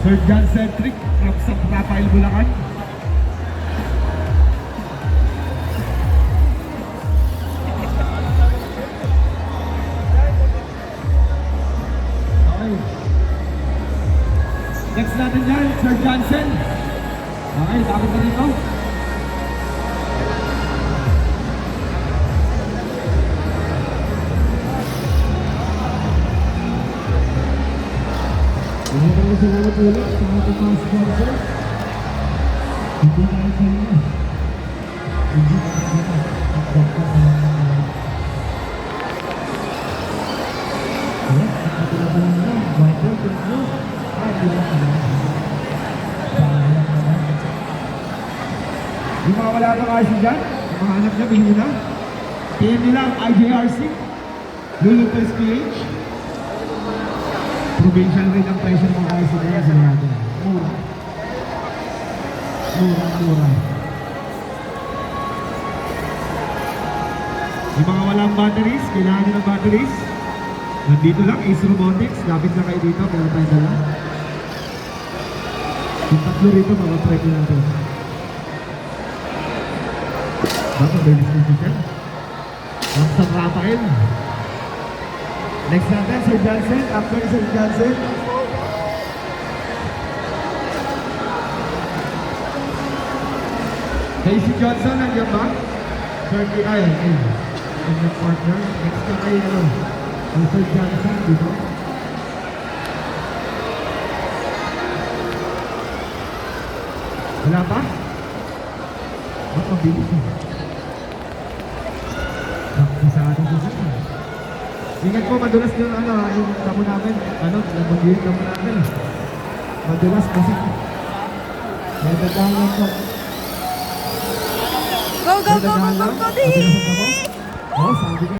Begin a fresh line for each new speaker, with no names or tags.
Sir John Centric from San Rafael, Bulacan. Okay. Next natin yan, Sir Johnson. Okay, tapos na dito.
Maraming salamat ulit sa ating mga sponsors. Hindi tayo sa inyo. Hindi tayo sa inyo. At doktor na lang naman. Yes, at pinapala nyo. Michael, Pedro. At pinapala nyo. Sayang naman.
Yung mga wala pa kasi dyan, yung mga anak niya, bilhin na. PM nila ang IJRC, Lulupes PH. Provincial rate ang presyo ng mga kasi kaya sa natin. Mura. Mura. Yung mga walang batteries, kailangan nyo ng batteries. Nandito lang, Ace Robotics. Lapit na kayo dito, meron tayo dala. Yung tatlo rito, mga-try ko natin. Baka belis ko siya. Sa Rafael. Next natin, Sir Johnson. After Sir Johnson. Casey Johnson, nandiyan ba? Sir K.I. And your partner. Next na kayo, Sir Johnson, dito. Wala pa? Ba't mabilis eh? Sa ating susunod. Ingat po, madulas yung yung damo namin. Nabagyan damo namin. Madulas kasi. May dadaan lang po.
Go, go, go, go, go, go, go,
Oo, sabi ko.